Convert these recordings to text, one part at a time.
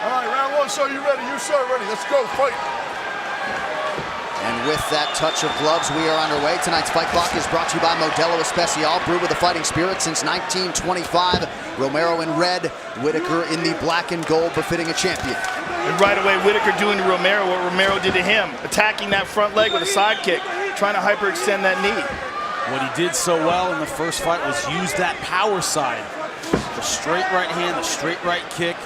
All right, round one, so you ready? You, sir, ready. Let's go, fight. And with that touch of gloves, we are underway. Tonight's Fight Clock is brought to you by Modelo Especial, brewed with a fighting spirit since 1925. Romero in red, Whittaker in the black and gold, befitting a champion. And right away, Whittaker doing to Romero what Romero did to him, attacking that front leg with a side kick, trying to hyperextend that knee. What he did so well in the first fight was use that power side. The straight right hand, the straight right kick.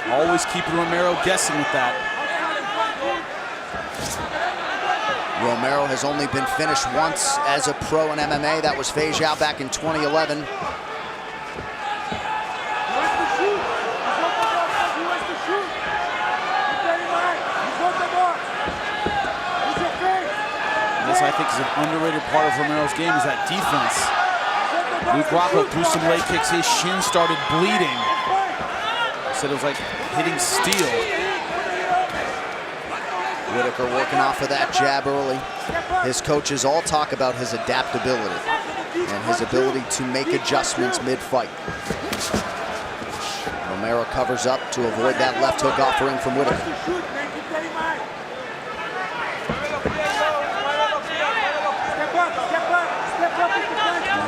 Always keeping Romero guessing with that. Romero has only been finished once as a pro in MMA. That was Fei Zhao back in 2011. This, I think, is an underrated part of Romero's game, is that defense. Luke Rockhold threw some leg kicks. His shin started bleeding. Said it was like hitting steel. Whittaker working off of that jab early. His coaches all talk about his adaptability and his ability to make adjustments mid-fight. Romero covers up to avoid that left hook offering from Whittaker.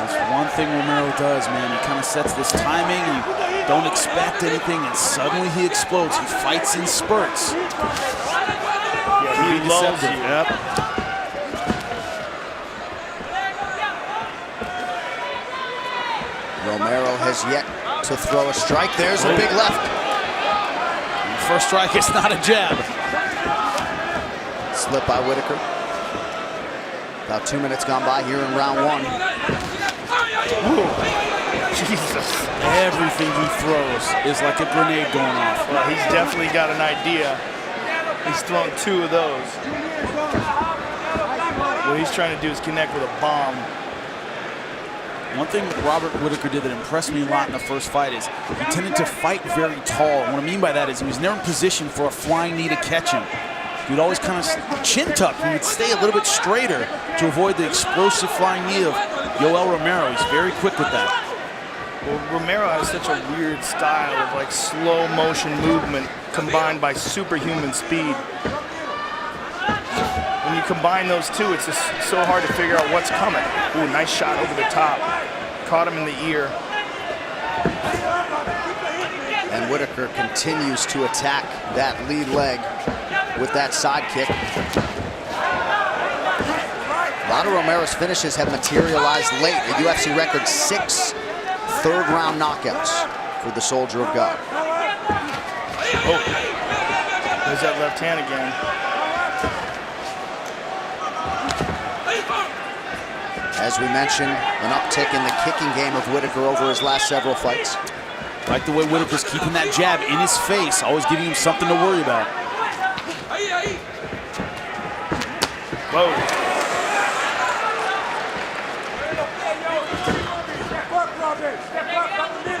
That's one thing Romero does, man. He kind of sets this timing, and you don't expect anything, and suddenly he explodes. He fights in spurts. He loves you. Yep. Romero has yet to throw a strike. There's a big left. And the first strike is not a jab. Slip by Whittaker. About 2 minutes gone by here in round one. Ooh. Jesus. Everything he throws is like a grenade going off. Well, he's definitely got an idea. He's thrown 2 of those. What he's trying to do is connect with a bomb. One thing Robert Whittaker did that impressed me a lot in the first fight is he tended to fight very tall. And what I mean by that is he was never in position for a flying knee to catch him. He would always kind of chin tuck. He would stay a little bit straighter to avoid the explosive flying knee of Yoel Romero. He's very quick with that. Well, Romero has such a weird style of like slow motion movement combined by superhuman speed. When you combine those two, it's just so hard to figure out what's coming. Ooh, nice shot over the top. Caught him in the ear. And Whittaker continues to attack that lead leg with that side kick. A lot of Romero's finishes have materialized late. A UFC record 6 third-round knockouts for the Soldier of God. Oh, there's that left hand again. As we mentioned, an uptick in the kicking game of Whittaker over his last several fights. I like the way Whittaker's keeping that jab in his face, always giving him something to worry about. Whoa.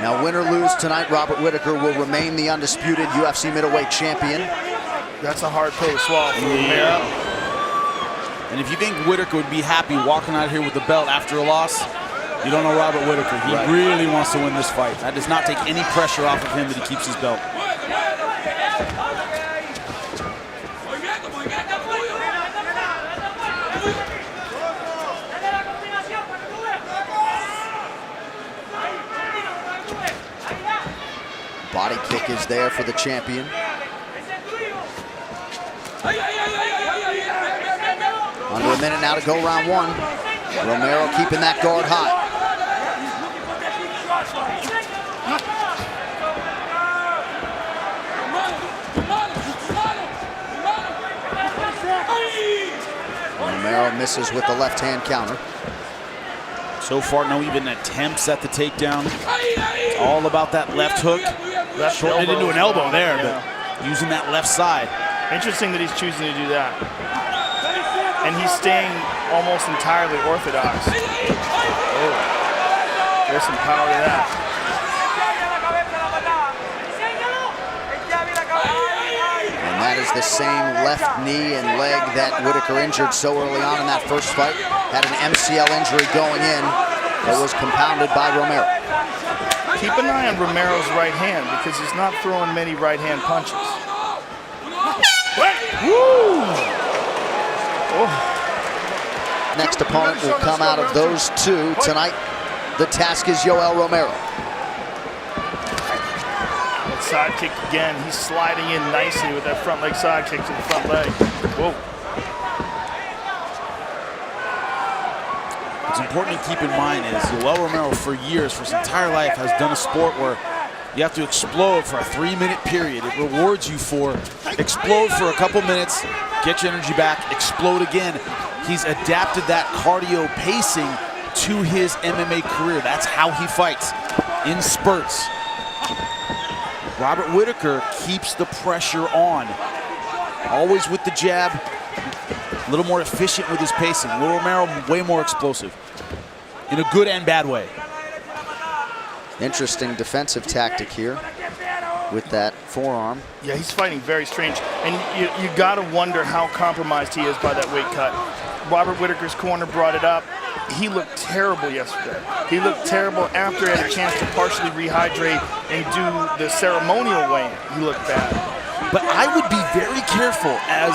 Now, win or lose tonight, Robert Whittaker will remain the undisputed UFC middleweight champion. That's a hard pill to swallow for Romero. And if you think Whittaker would be happy walking out here with the belt after a loss, you don't know Robert Whittaker. He really wants to win this fight. That does not take any pressure off of him that he keeps his belt. Body kick is there for the champion. Under a minute now to go round one. Romero keeping that guard high. Romero misses with the left hand counter. So far, no even attempts at the takedown. It's all about that left hook. Shortened it into an elbow there, but using that left side. Interesting that he's choosing to do that. And he's staying almost entirely orthodox. Oh, there's some power to that. And that is the same left knee and leg that Whittaker injured so early on in that first fight. Had an MCL injury going in that was compounded by Romero. Keep an eye on Romero's right hand because he's not throwing many right hand punches. Woo! Oh. Next opponent will come out of those two tonight. The task is Yoel Romero. That side kick again. He's sliding in nicely with that front leg side kick to the front leg. Whoa. What's important to keep in mind is Yoel Romero for years, for his entire life, has done a sport where you have to explode for a 3-minute period. It rewards you for explode for a couple minutes, get your energy back, explode again. He's adapted that cardio pacing to his MMA career. That's how he fights, in spurts. Robert Whittaker keeps the pressure on. Always with the jab, a little more efficient with his pacing. Will Romero, way more explosive, in a good and bad way. Interesting defensive tactic here with that forearm. Yeah, he's fighting very strange. And you got to wonder how compromised he is by that weight cut. Robert Whittaker's corner brought it up. He looked terrible yesterday. He looked terrible after he had a chance to partially rehydrate and do the ceremonial weigh-in. He looked bad. But I would be very careful as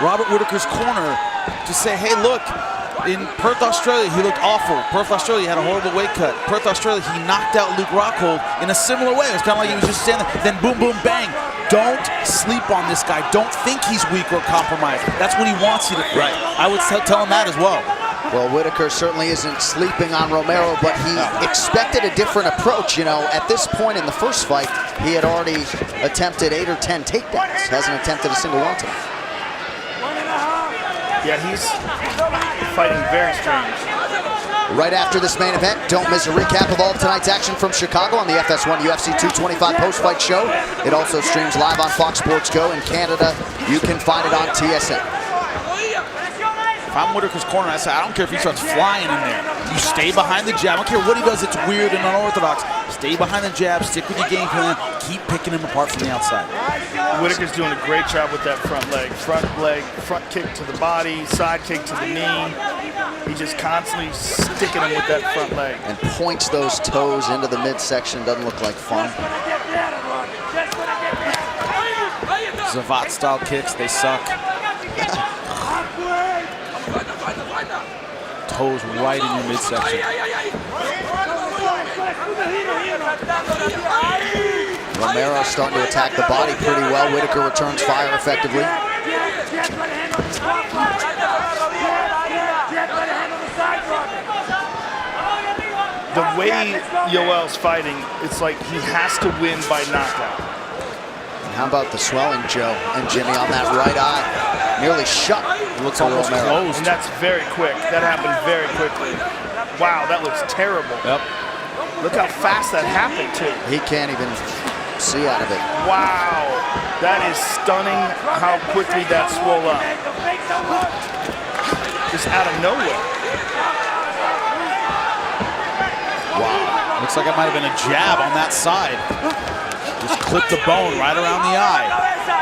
Robert Whittaker's corner to say, hey, look, in Perth, Australia, he looked awful. Perth, Australia, had a horrible weight cut. Perth, Australia, he knocked out Luke Rockhold in a similar way. It was kind of like he was just standing there, then boom, boom, bang. Don't sleep on this guy. Don't think he's weak or compromised. That's what he wants you to think. Right. I would tell him that as well. Well, Whittaker certainly isn't sleeping on Romero, but he expected a different approach. You know, at this point in the first fight, he had already attempted 8 or 10 takedowns. Hasn't attempted a single one tonight. Yeah, he's fighting very strange. Right after this main event, don't miss a recap of all of tonight's action from Chicago on the FS1 UFC 225 post-fight show. It also streams live on Fox Sports Go in Canada. You can find it on TSN. If I'm Whittaker's corner, I say, I don't care if he starts flying in there. You stay behind the jab. I don't care what he does, it's weird and unorthodox. Stay behind the jab, stick with your game plan, keep picking him apart from the outside. Whittaker's doing a great job with that front leg. Front kick to the body, side kick to the knee. He's just constantly sticking him with that front leg. And points those toes into the midsection. Doesn't look like fun. Zavat-style kicks, they suck. Toes right in your midsection. Romero starting to attack the body pretty well. Whittaker returns fire effectively. The way Yoel's fighting, it's like he has to win by knockout. And how about the swelling, Joe and Jimmy, on that right eye? Nearly shut. Looks almost closed. And that's very quick. That happened very quickly. Wow, that looks terrible. Yep. Look how fast that happened, too. He can't even see out of it. Wow, that is stunning how quickly that swelled up. Just out of nowhere. Wow, looks like it might have been a jab on that side. Just clipped the bone right around the eye.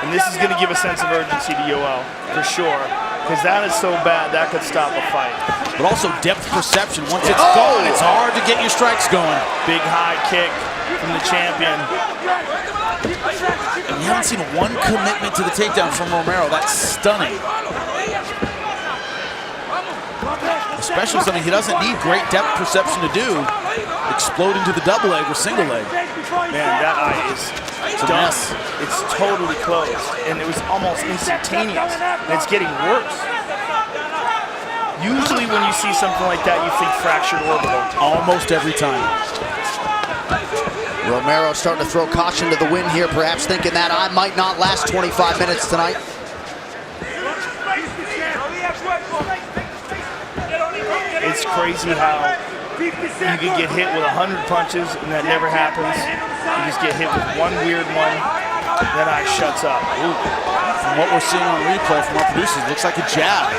And this is going to give a sense of urgency to Yoel, for sure. Because that is so bad, that could stop a fight. But also depth perception. Once it's gone, it's hard to get your strikes going. Big high kick from the champion. And we haven't seen one commitment to the takedown from Romero. That's stunning. Especially something he doesn't need great depth perception to do. Explode into the double leg or single leg. Man, that eye is done. It's totally closed. And it was almost instantaneous. And it's getting worse. Usually when you see something like that, you think fractured orbital. Almost every time. Romero starting to throw caution to the wind here, perhaps thinking that eye might not last 25 minutes tonight. It's crazy how you can get hit with 100 punches and that never happens. You just get hit with one weird one, that eye shuts up. Ooh. From what we're seeing on replay from our producers, it looks like a jab.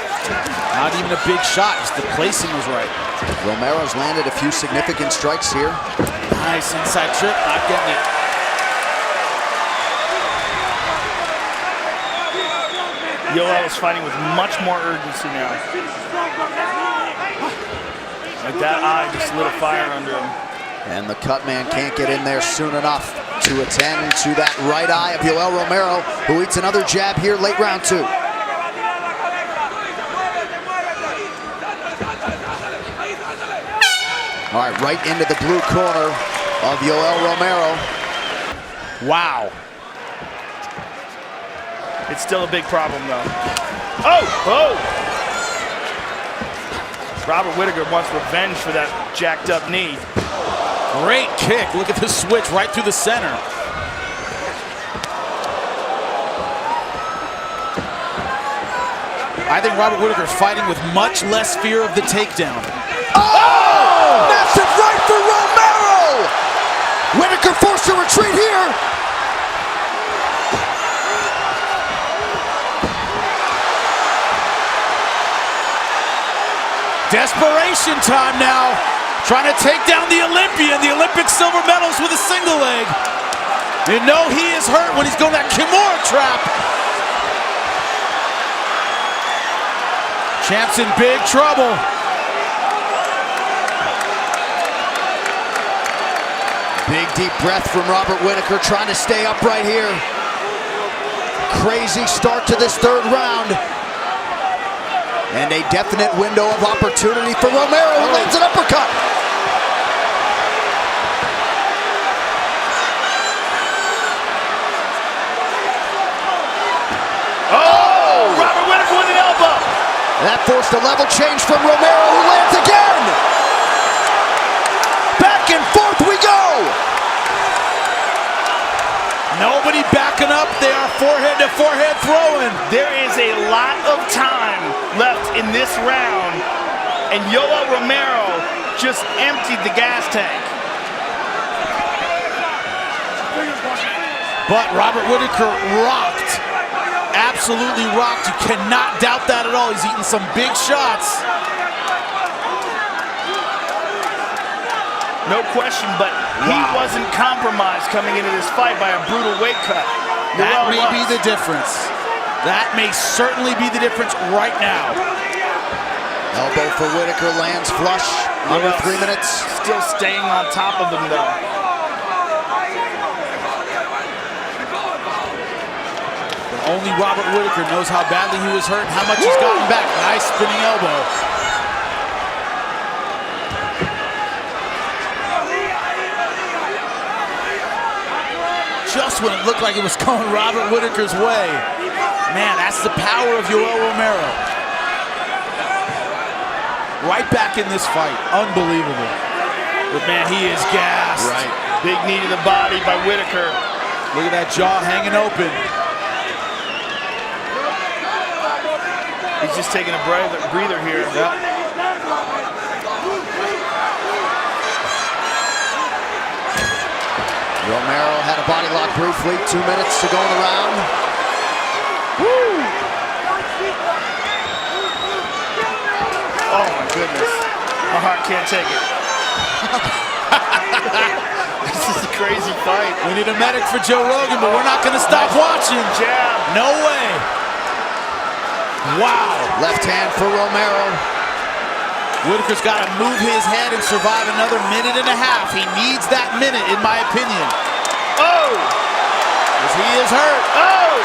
Not even a big shot, just the placing was right. Romero's landed a few significant strikes here. Nice inside trip, not getting it. Yoel is fighting with much more urgency now. Like that eye just lit a fire under him. And the cut man can't get in there soon enough to attend to that right eye of Yoel Romero, who eats another jab here late round 2. All right, right into the blue corner of Yoel Romero. Wow. It's still a big problem, though. Oh! Oh! Robert Whittaker wants revenge for that jacked up knee. Great kick. Look at the switch right through the center. I think Robert Whittaker's fighting with much less fear of the takedown. Oh! Massive right for Romero! Whittaker forced to retreat here. Desperation time now. Trying to take down the Olympian, the Olympic silver medals with a single leg. You know he is hurt when he's going that Kimura trap. Champ's in big trouble. Big deep breath from Robert Whittaker, trying to stay upright here. Crazy start to this 3rd round. And a definite window of opportunity for Romero, who lands an uppercut. Oh! Robert Whittaker with an elbow. That forced a level change from Romero, who lands again. Back and forth we go. Nobody backing up. They are forehead to forehead throwing. There is a lot of time left in this round, and Yoel Romero just emptied the gas tank. But Robert Whittaker rocked. Absolutely rocked. You cannot doubt that at all. He's eating some big shots. No question, but he wasn't compromised coming into this fight by a brutal weight cut. That may be the difference. That may certainly be the difference right now. Elbow for Whittaker lands flush. Under 3 minutes. Still staying on top of him, though. Only Robert Whittaker knows how badly he was hurt and how much he's gotten back. Nice spinning elbow. Just when it looked like it was going Robert Whittaker's way. Man, that's the power of Yoel Romero. Right back in this fight. Unbelievable. But man, he is gassed. Right. Big knee to the body by Whittaker. Look at that jaw hanging open. He's just taking a breather here. Yep. Romero had a body lock briefly. 2 minutes to go in the round. Woo! Oh my goodness. My heart can't take it. This is a crazy fight. We need a medic for Joe Rogan, but we're not going to stop watching. Jab. No way. Wow. Left hand for Romero. Whittaker's got to move his head and survive another 1.5 minutes. He needs that minute, in my opinion. Oh! Because he is hurt. Oh!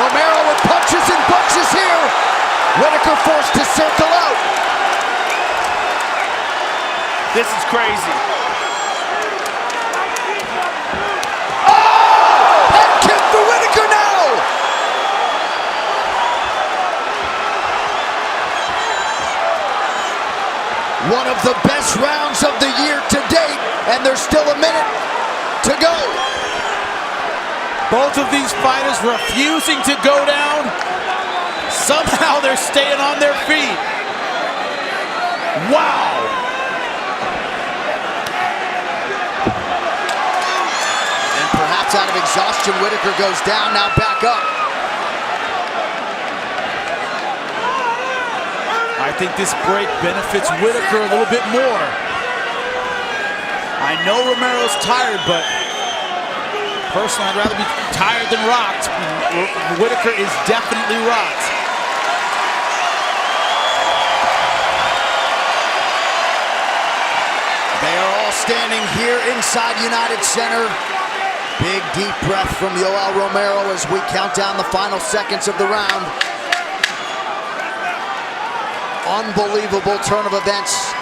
Romero with punches and bunches here. Whittaker forced to circle out. This is crazy. Oh! Head kick for Whittaker now. One of the best rounds of the year to date, and there's still a minute to go. Both of these fighters refusing to go down. Somehow they're staying on their feet. Wow. And perhaps out of exhaustion, Whittaker goes down, now back up. I think this break benefits Whittaker a little bit more. I know Romero's tired, but personally, I'd rather be tired than rocked. Whittaker is definitely rocked. They are all standing here inside United Center. Big deep breath from Yoel Romero as we count down the final seconds of the round. Unbelievable turn of events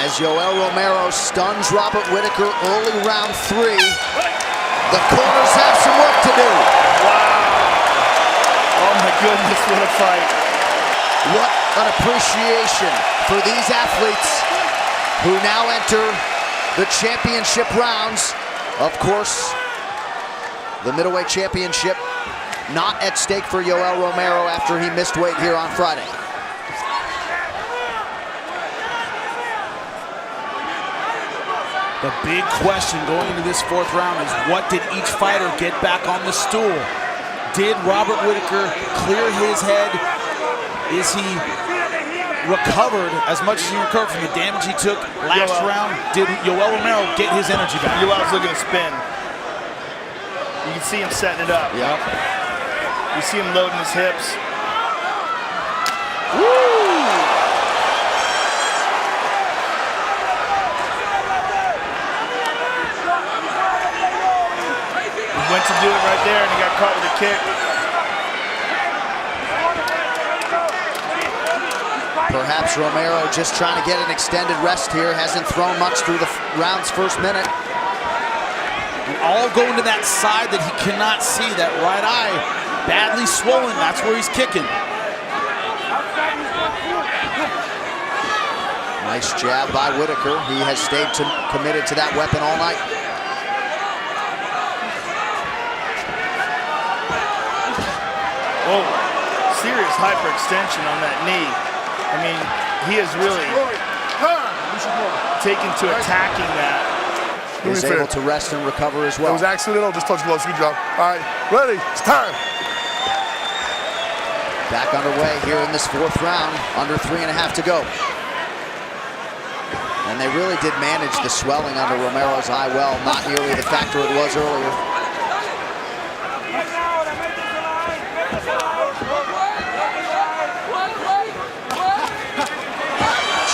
as Yoel Romero stuns Robert Whittaker early round 3. The corners have some work to do. Wow. Oh my goodness, what a fight. What an appreciation for these athletes who now enter the championship rounds. Of course, the middleweight championship not at stake for Yoel Romero after he missed weight here on Friday. The big question going into this 4th round is, what did each fighter get back on the stool? Did Robert Whittaker clear his head? Is he recovered as much as he recovered from the damage he took last round? Did Yoel Romero get his energy back? Yoel's looking to spin. You can see him setting it up. Yep. You see him loading his hips. Woo! He went to do it right there and he got caught with a kick. Perhaps Romero just trying to get an extended rest here. Hasn't thrown much through the round's first minute. And all going to that side that he cannot see, that right eye, badly swollen. That's where he's kicking. Nice jab by Whittaker. He has stayed committed to that weapon all night. Oh, serious hyperextension on that knee. I mean, he is really taken to attacking that. He's able to rest and recover as well. It was accidental, just touch gloves, good job. All right, ready, it's time. Back underway here in this 4th round, under 3.5 to go. And they really did manage the swelling under Romero's eye well, not nearly the factor it was earlier.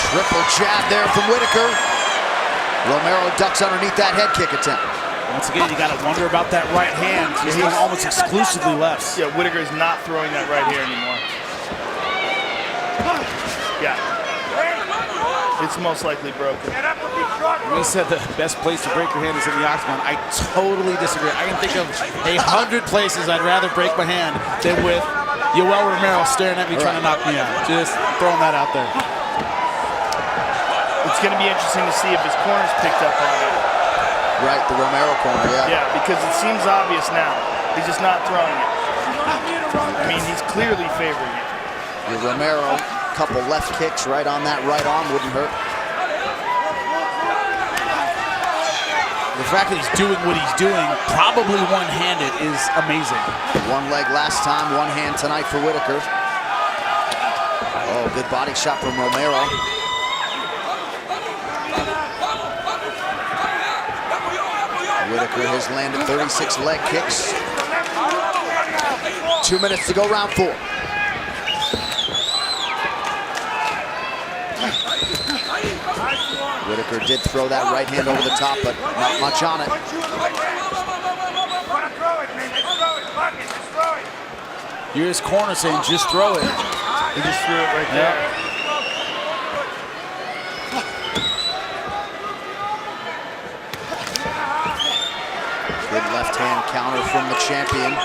Triple jab there from Whittaker. Romero ducks underneath that head kick attempt. Once again, you got to wonder about that right hand. He's going almost exclusively lefts. Yeah, Whittaker is not throwing that right here anymore. Yeah. It's most likely broken. We said the best place to break your hand is in the octagon. I totally disagree. I can think of 100 places I'd rather break my hand than with Yoel Romero staring at me trying to knock me out. Just throwing that out there. It's going to be interesting to see if his corner's picked up on it. Right, the Romero corner, yeah. Yeah, because it seems obvious now. He's just not throwing it. I mean, he's clearly favoring it. The Romero, couple left kicks right on that right arm wouldn't hurt. The fact that he's doing what he's doing, probably one-handed, is amazing. One leg last time, one hand tonight for Whittaker. Oh, good body shot from Romero. Whittaker has landed 36 leg kicks. 2 minutes to go, round 4. Whittaker did throw that right hand over the top, but not much on it. Here's his corner saying, just throw it. He just threw it right there. Good left hand counter from the champion.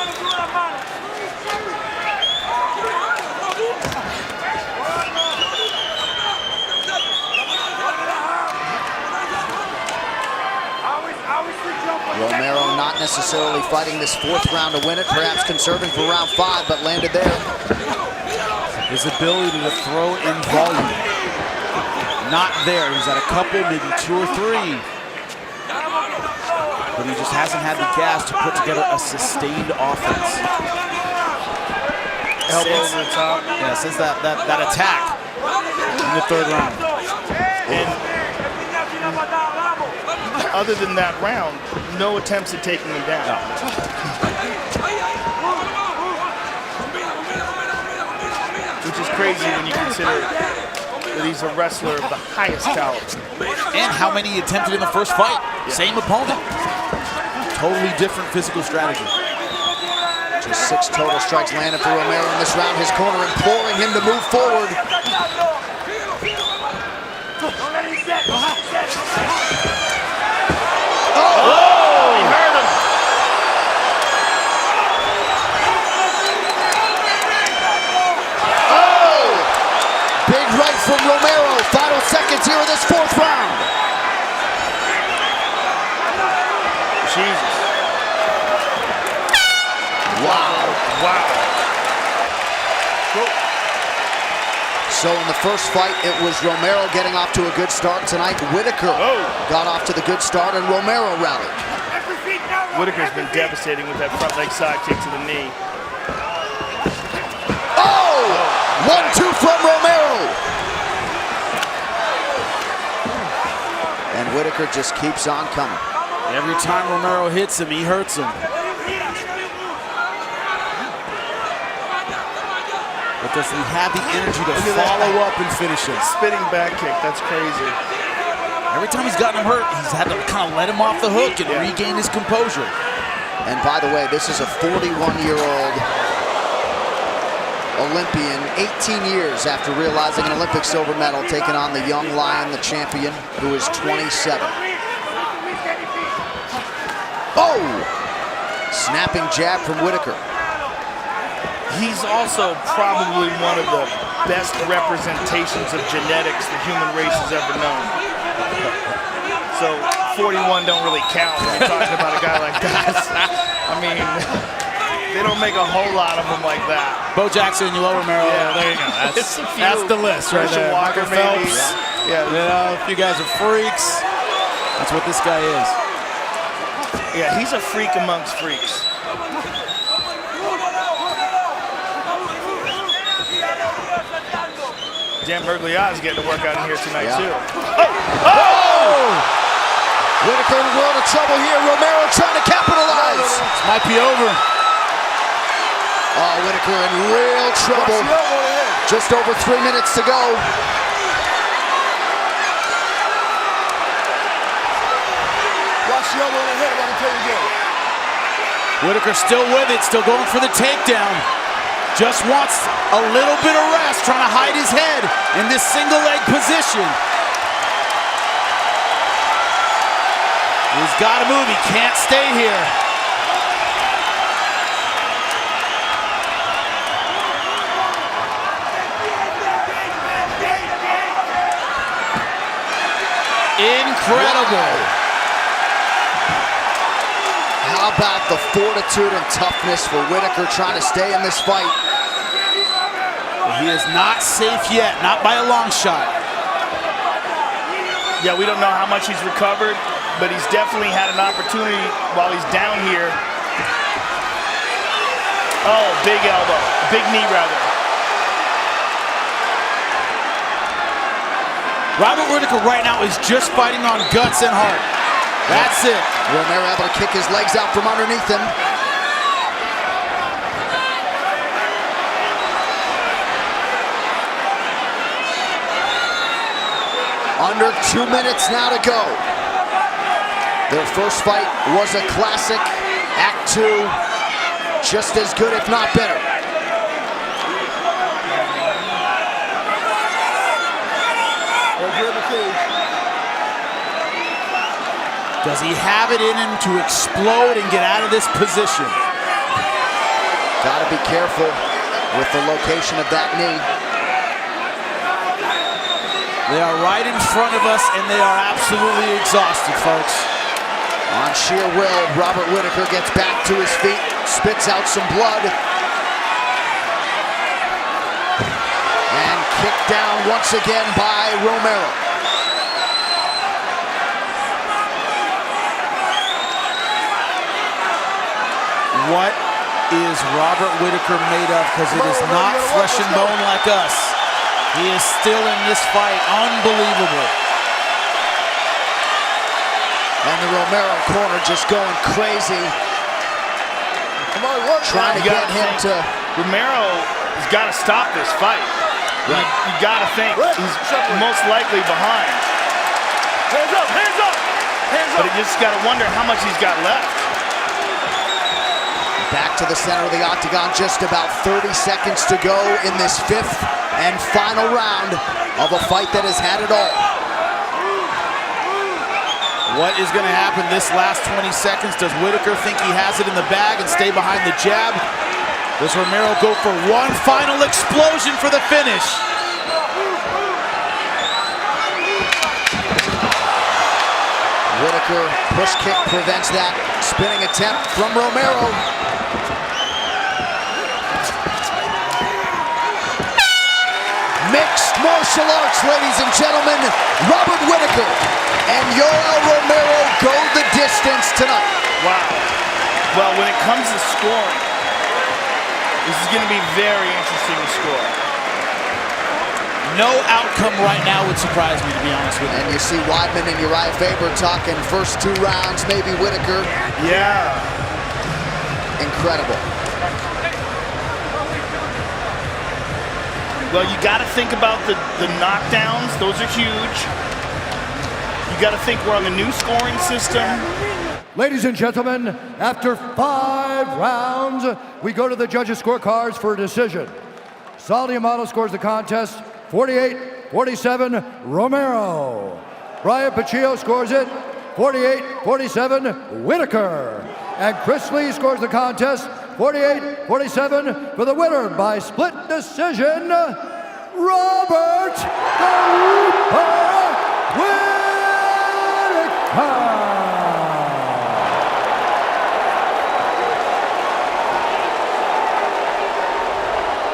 Romero not necessarily fighting this 4th round to win it, perhaps conserving for round 5, but landed there. His ability to throw in volume, not there. He's at a couple, maybe 2 or 3. But he just hasn't had the gas to put together a sustained offense. Elbow over the top. Yeah, since that attack in the 3rd round. And other than that round, no attempts at taking him down. Which is crazy when you consider that he's a wrestler of the highest caliber. And how many he attempted in the first fight. Yeah. Same opponent. Totally different physical strategy. Just 6 total strikes landed for Romero in this round. His corner imploring him to move forward. Oh, he hurt him. Oh! Big right from Romero. Final seconds here of this 4th round. Jesus. Wow. Wow. So in the first fight, it was Romero getting off to a good start. Tonight, Whittaker got off to the good start, and Romero rallied. Whittaker's been devastating with that front leg side kick to the knee. Oh! 1-2 from Romero. And Whittaker just keeps on coming. Every time Romero hits him, he hurts him. But does he have the energy to follow up and finish him? Spinning back kick, that's crazy. Every time he's gotten him hurt, he's had to kind of let him off the hook and regain his composure. And by the way, this is a 41-year-old Olympian, 18 years after realizing an Olympic silver medal, taking on the young lion, the champion, who is 27. Oh! Snapping jab from Whittaker. He's also probably one of the best representations of genetics the human race has ever known. So 41 don't really count when you're talking about a guy like that. I mean, they don't make a whole lot of them like that. Bo Jackson, Yoel Romero, Yeah. there you go. That's the list right Herschel there. Walker, Michael Phelps. maybe. Yeah. You know, if you guys are freaks, that's what this guy is. Yeah, he's a freak amongst freaks. Jan Bergliot's getting to work out in here tonight, too. Oh! Whittaker in a world of trouble here. Romero trying to capitalize. This might be over. Oh, Whittaker in real trouble. Just over 3 minutes to go. Watch the elbow in the head, I'm telling you. Whittaker still with it, still going for the takedown. Just wants a little bit of rest, trying to hide his head in this single leg position. He's got to move, he can't stay here. Incredible. How about the fortitude and toughness for Whittaker trying to stay in this fight? He is not safe yet, not by a long shot. Yeah, we don't know how much he's recovered, but he's definitely had an opportunity while he's down here. Oh, big elbow, big knee rather. Robert Whittaker right now is just fighting on guts and heart. That's it. Romero able to kick his legs out from underneath him. Under 2 minutes now to go. Their first fight was a classic. Act 2, just as good, if not better. Does he have it in him to explode and get out of this position? Gotta be careful with the location of that knee. They are right in front of us, and they are absolutely exhausted, folks. On sheer will, Robert Whittaker gets back to his feet, spits out some blood. And kicked down once again by Romero. What is Robert Whittaker made of? Because it is not flesh and bone like us. He is still in this fight. Unbelievable. And the Romero corner just going crazy. Trying to get him to... Romero has got to stop this fight. You got to think he's most likely behind. Hands up, hands up, hands But up. you just got to wonder how much he's got left. Back to the center of the octagon, just about 30 seconds to go in this 5th and final round of a fight that has had it all. What is going to happen this last 20 seconds? Does Whittaker think he has it in the bag and stay behind the jab? Does Romero go for one final explosion for the finish? Whittaker, push kick prevents that. Spinning attempt from Romero. Mixed martial arts, ladies and gentlemen. Robert Whittaker and Yoel Romero go the distance tonight. Wow. Well, when it comes to scoring, this is going to be very interesting to score. No outcome right now would surprise me, to be honest with you. And you see Weidman and Uriah Faber talking first 2 rounds, maybe Whittaker. Yeah. Incredible. Well, you got to think about the knockdowns. Those are huge. You got to think we're on the new scoring system. Ladies and gentlemen, after 5 rounds, we go to the judges' scorecards for a decision. Saldi Amato scores the contest 48-47 Romero. Brian Paccio scores it 48-47 Whittaker. And Chris Lee scores the contest 48-47 for the winner by split decision,